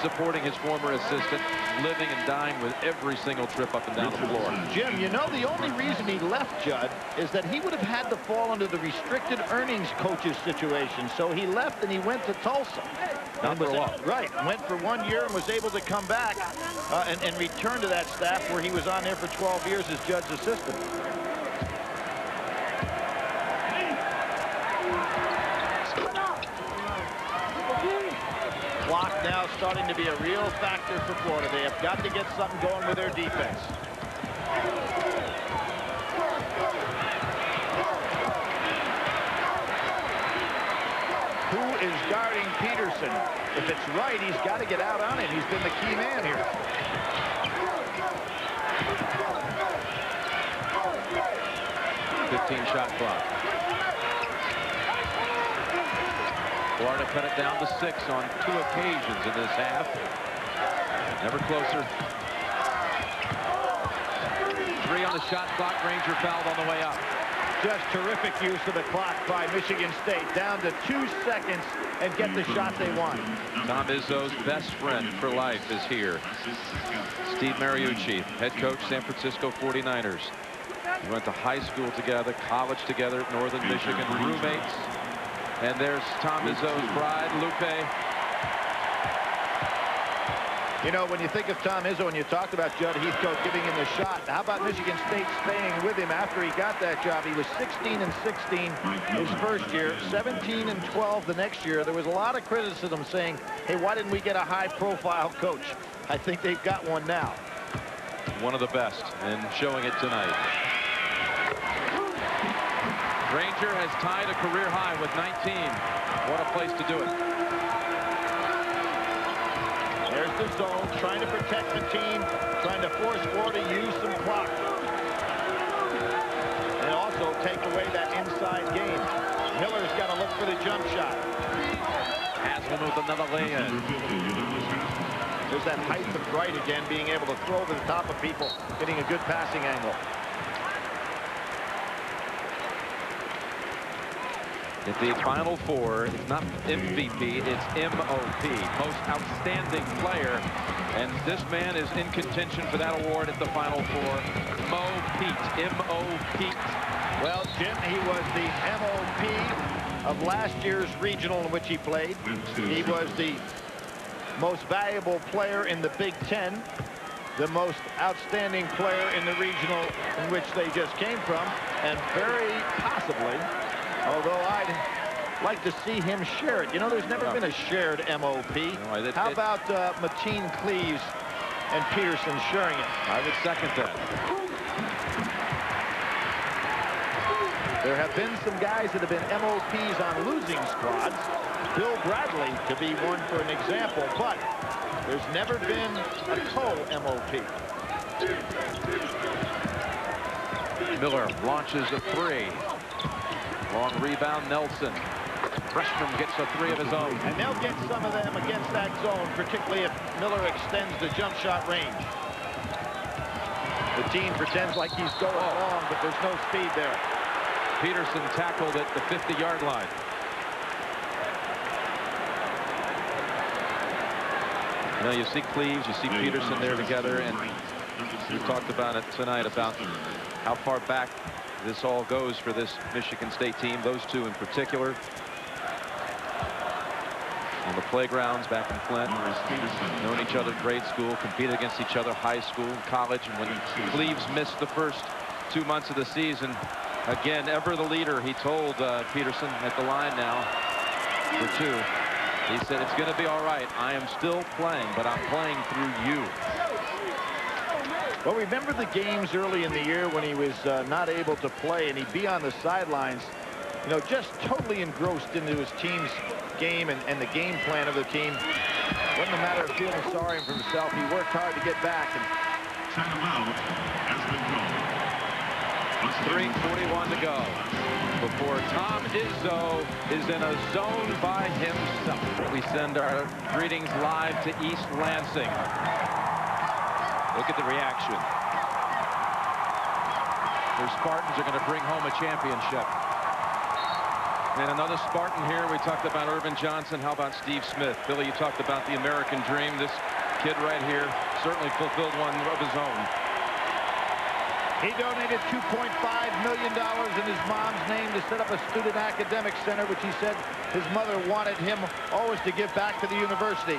supporting his former assistant, living and dying with every single trip up and down the floor. Jim, you know, the only reason he left Judd is that he would have had to fall under the restricted earnings coaches situation. So he left and he went to Tulsa. Right, went for 1 year and was able to come back and return to that staff where he was on there for 12 years as Judd's assistant. Clock now starting to be a real factor for Florida. They have got to get something going with their defense. Who is guarding Peterson? If it's right, he's got to get out on it. He's been the key man here. Shot clock. Florida cut it down to 6 on 2 occasions in this half. Never closer. 3 on the shot clock. Granger fouled on the way up. Just terrific use of the clock by Michigan State. Down to 2 seconds and get the shot they want. Tom Izzo's best friend for life is here. Steve Mariucci, head coach, San Francisco 49ers. We went to high school together, college together at Northern Michigan, roommates. And there's Tom Izzo's bride, Lupe. You know, when you think of Tom Izzo and you talked about Judd Heathcote giving him the shot, how about Michigan State staying with him after he got that job? He was 16 and 16 his first year, 17 and 12 the next year. There was a lot of criticism saying, hey, why didn't we get a high-profile coach? I think they've got one now. One of the best, and showing it tonight. Granger has tied a career high with 19. What a place to do it. There's the zone, trying to protect the team, trying to force Florida to use some clock. And also take away that inside game. Miller's got to look for the jump shot. Haslam with another lay-in. There's that height of Bright again, being able to throw over the top of people, getting a good passing angle. At the Final Four, it's not MVP, it's MOP, Most Outstanding Player. And this man is in contention for that award at the Final Four. Mo Pete, M.O.P. Well, Jim, he was the MOP of last year's regional in which he played. He was the most valuable player in the Big Ten, the most outstanding player in the regional in which they just came from, and very possibly, although I'd like to see him share it. You know, there's never been a shared MOP. No, how about Mateen, Cleves, and Peterson sharing it? I would second that. There have been some guys that have been MOPs on losing squads. Bill Bradley to be one for an example, but There's never been a co-MOP. Miller launches a three. Long rebound, Nelson. Freshman gets a three of his own. And they'll get some of them against that zone, particularly if Miller extends the jump shot range. The team pretends like he's going long, but there's no speed there. Peterson tackled at the 50-yard line. Now you see Cleaves, you see Peterson there together, and we talked about it tonight about how far back this all goes for this Michigan State team, those two in particular. On the playgrounds back in Flint, known each other grade school, competed against each other high school, college, and when Cleaves missed the first 2 months of the season, again, ever the leader, he told Peterson at the line now for two. He said, it's going to be all right. I am still playing, but I'm playing through you. Well, remember the games early in the year when he was not able to play, and he'd be on the sidelines, you know, just totally engrossed into his team's game and the game plan of the team. Wasn't a matter of feeling sorry for himself. He worked hard to get back. And Timeout has been called. 3:41 to go before Tom Izzo is in a zone by himself. We send our greetings live to East Lansing. Look at the reaction. Their Spartans are going to bring home a championship. And another Spartan here. We talked about Irvin Johnson. How about Steve Smith? Billy, you talked about the American dream. This kid right here certainly fulfilled one of his own. he donated $2.5 million in his mom's name to set up a student academic center, which he said his mother wanted him always to give back to the university.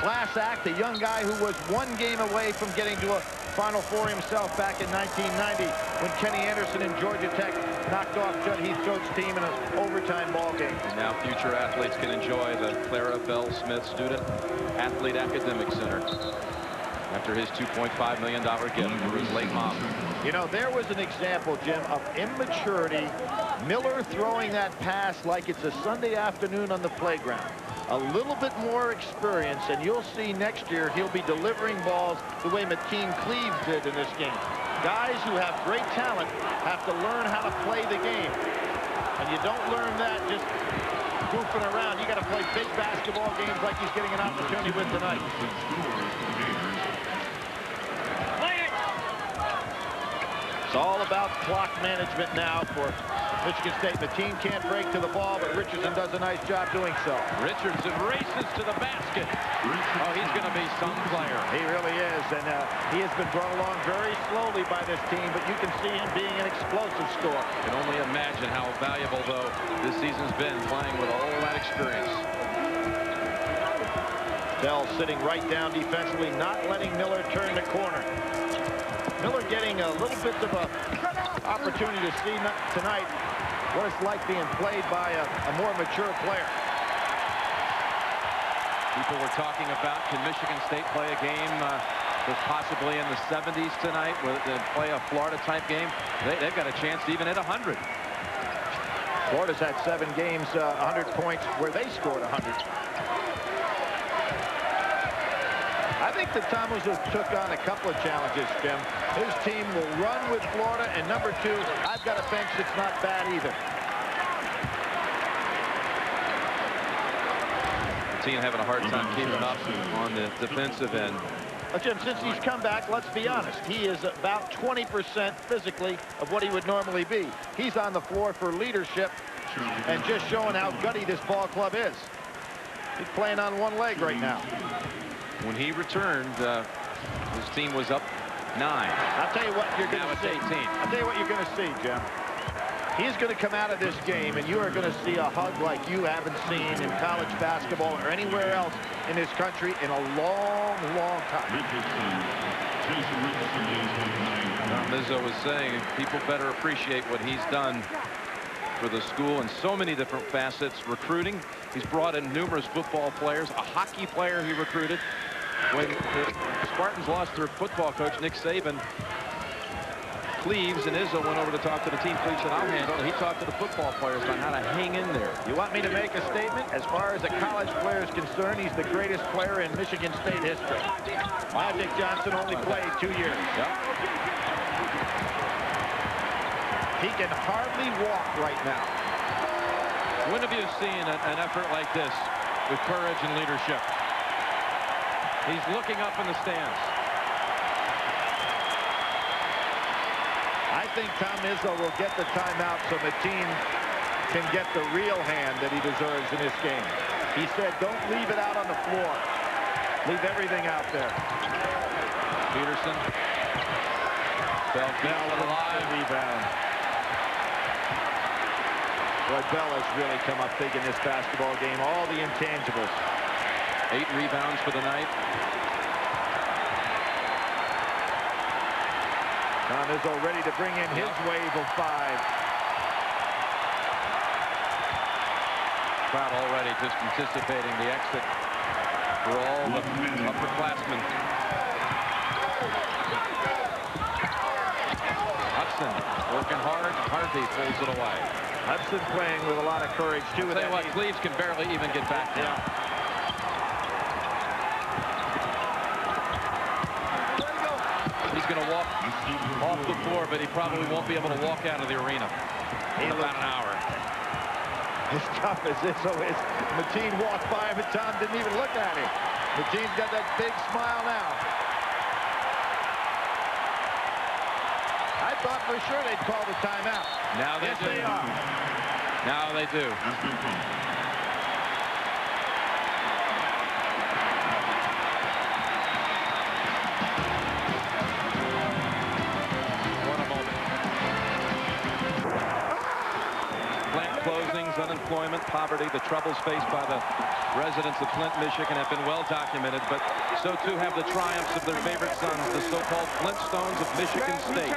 Class act, a young guy who was one game away from getting to a Final Four himself back in 1990 when Kenny Anderson and Georgia Tech knocked off Judd Heathcote's team in an overtime ball game. And now future athletes can enjoy the Clara Bell Smith Student Athlete Academic Center after his $2.5 million gift for his late mom. You know, there was an example, Jim, of immaturity. Miller throwing that pass like it's a Sunday afternoon on the playground. A little bit more experience, and you'll see next year he'll be delivering balls the way McKeen Cleaves did in this game. Guys who have great talent have to learn how to play the game. And you don't learn that just goofing around. You got to play big basketball games like he's getting an opportunity with tonight. It's all about clock management now for Michigan State. Mateen can't break to the ball, but Richardson does a nice job doing so. Richardson races to the basket. Oh, he's going to be some player. He really is, and he has been brought along very slowly by this team, but you can see him being an explosive scorer. You can only imagine how valuable, though, this season's been playing with all that experience. Bell sitting right down defensively, not letting Miller turn the corner. Miller getting a little bit of a opportunity to see tonight what it's like being played by a more mature player. People were talking about, can Michigan State play a game that's possibly in the 70s tonight, where they play a Florida-type game? They've got a chance to even hit 100. Florida's had 7 games, 100 points, where they scored 100. I think the Tom Izzo took on a couple of challenges, Jim. His team will run with Florida, and number 2, I've got a bench that's not bad either. The team having a hard time keeping up on the defensive end. Well, Jim, since he's come back, let's be honest, he is about 20% physically of what he would normally be. He's on the floor for leadership and just showing how gutty this ball club is. He's playing on one leg right now. When he returned, his team was up 9. I'll tell you what you're going to see. 18. I'll tell you what you're going to see, Jim. He's going to come out of this game, and you are going to see a hug like you haven't seen in college basketball or anywhere else in this country in a long, long time. Tom Izzo was saying people better appreciate what he's done for the school in so many different facets. Recruiting, he's brought in numerous football players, a hockey player he recruited. When the Spartans lost their football coach, Nick Saban, Cleves and Izzo went over to talk to the team. Cleves said, I'll handle it. He talked to the football players about how to hang in there. You want me to make a statement? As far as a college player is concerned, he's the greatest player in Michigan State history. Magic Johnson only played 2 years. Yep. He can hardly walk right now. When have you seen an effort like this with courage and leadership? He's looking up in the stands. I think Tom Izzo will get the timeout so Mateen can get the real hand that he deserves in this game. He said, don't leave it out on the floor. Leave everything out there. Peterson. Bell alive. Rebound. Boy, Bell has really come up big in this basketball game. All the intangibles. 8 rebounds for the night. Tom Izzo ready to bring in his wave of 5. Crowd already just anticipating the exit for all the upperclassmen. Hudson working hard. Harvey pulls it away. Hudson playing with a lot of courage, too. I'll tell you what, Cleves can barely even get back now. He's going to walk off the floor, but he probably won't be able to walk out of the arena in about an hour. As tough as Izzo is, Mateen walked by him, and Tom didn't even look at him. Mateen's got that big smile now. I thought for sure they'd call the timeout. Now they yes, do. They are. Now they do. What a moment. Plant closings, unemployment, poverty, the troubles faced by the residents of Flint, Michigan have been well documented, but so too have the triumphs of their favorite sons, the so-called Flintstones of Michigan State.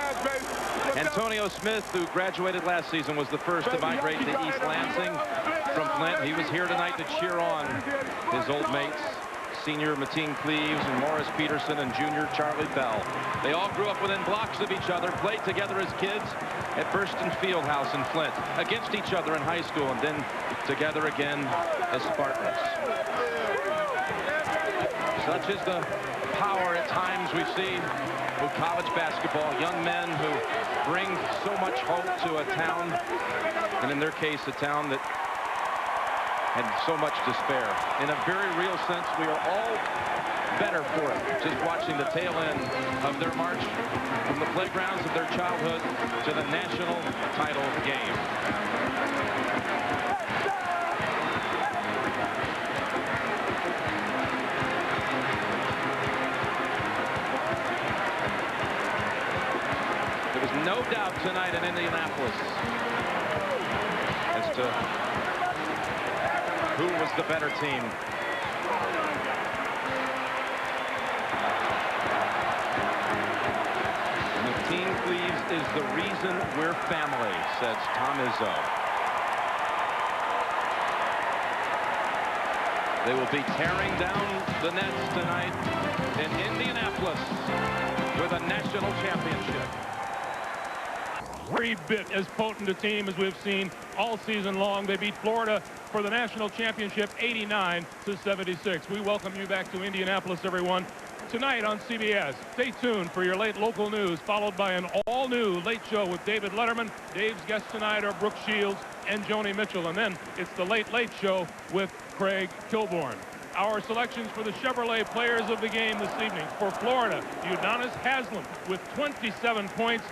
Antonio Smith, who graduated last season, was the first to migrate to East Lansing from Flint. He was here tonight to cheer on his old mates, senior Mateen Cleves and Morris Peterson and junior Charlie Bell. They all grew up within blocks of each other, played together as kids at Burston Fieldhouse in Flint, against each other in high school, and then together again as Spartans. Such is the power at times we see with college basketball. Young men who bring so much hope to a town, and in their case, a town that had so much despair. In a very real sense, we are all better for it, just watching the tail end of their march from the playgrounds of their childhood to the national title game. There was no doubt tonight in Indianapolis as to who was the better team. Mateen Cleves is the reason we're family, says Tom Izzo. They will be tearing down the nets tonight in Indianapolis with a national championship. Every bit as potent a team as we've seen all season long. They beat Florida for the national championship 89-76. We welcome you back to Indianapolis, everyone. Tonight on CBS, stay tuned for your late local news, followed by an all-new late show with David Letterman. Dave's guests tonight are Brooke Shields and Joni Mitchell. And then it's the Late Late Show with Craig Kilborn. Our selections for the Chevrolet players of the game this evening. For Florida, Udonis Haslem with 27 points.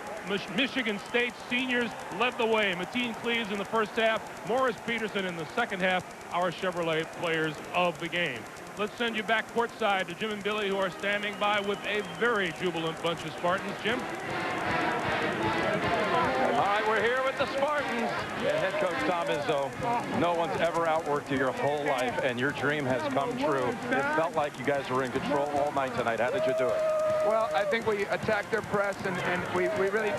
Michigan State seniors led the way. Mateen Cleves in the first half, Morris Peterson in the second half, our Chevrolet players of the game. Let's send you back courtside to Jim and Billy, who are standing by with a very jubilant bunch of Spartans. Jim? All right, we're We're here with the Spartans. And head coach Tom Izzo, no one's ever outworked you your whole life, and your dream has come true. It felt like you guys were in control all night tonight. How did you do it? Well, I think we attacked their press, and we really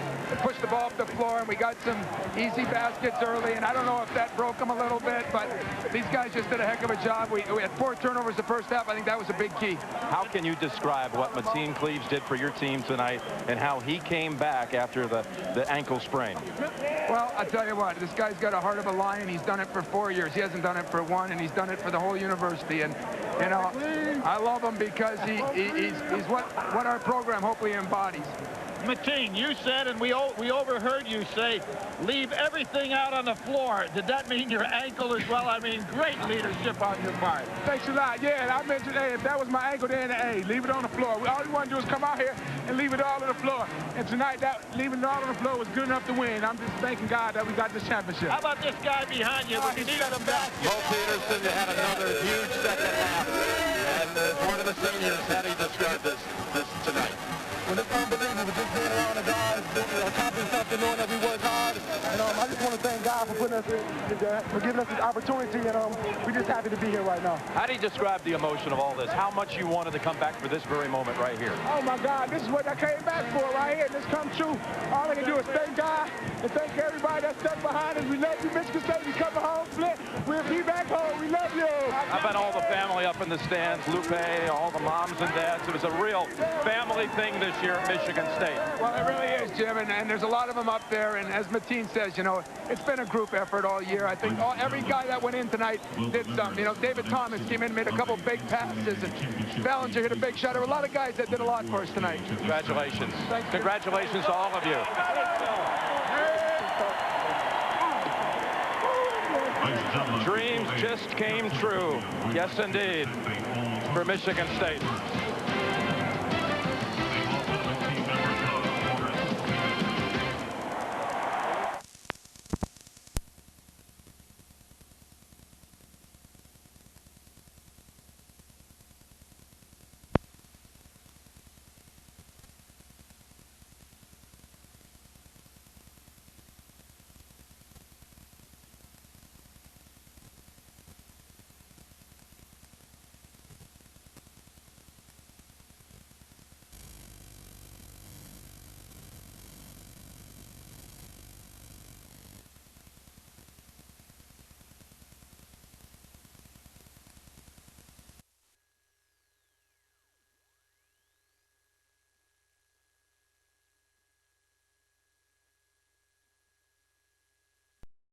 pushed the ball up the floor, and we got some easy baskets early, and I don't know if that broke them a little bit, but these guys just did a heck of a job. We had 4 turnovers the first half. I think that was a big key. How can you describe what Mateen Cleaves did for your team tonight and how he came back after the ankle sprain? Well, I'll tell you what, this guy's got a heart of a lion. He's done it for 4 years. He hasn't done it for 1, and he's done it for the whole university. And, you know, I love him because he's what our program hopefully embodies. Mateen, you said, and we overheard you say, leave everything out on the floor. Did that mean your ankle as well? I mean, great leadership on your part. Thanks a lot. Yeah, and I mentioned, hey, if that was my ankle, then, hey, leave it on the floor. All we want to do is come out here and leave it all on the floor. And tonight, leaving it all on the floor was good enough to win. I'm just thanking God that we got this championship. How about this guy behind you? When you needed him back. Mo Peterson had another huge second half. And as one of the seniors, how do you describe this tonight? Well, it's unbelievable just being around the guys, accomplishing something, knowing that we worked hard. And I just want to thank God for putting us for giving us this opportunity, and we're just happy to be here right now. How do you describe the emotion of all this? How much you wanted to come back for this very moment right here? Oh, my God, this is what I came back for right here. This come true. All I can do is thank God and thank everybody that stuck behind us. We love you, Michigan State. You coming home, Flint. We'll be back home. We love you. How about all the family up in the stands, Lupe, all the moms and dads? It was a real family thing this year at Michigan State. Well, it really is, Jim, and there's a lot of them up there, and as Mateen says, you know, it's been a group effort all year. I think every guy that went in tonight did something. You know, David Thomas came in, made a couple big passes, and Ballinger hit a big shot. There were a lot of guys that did a lot for us tonight. Congratulations. Congratulations to all of you. Dreams just came true. Yes, indeed, for Michigan State.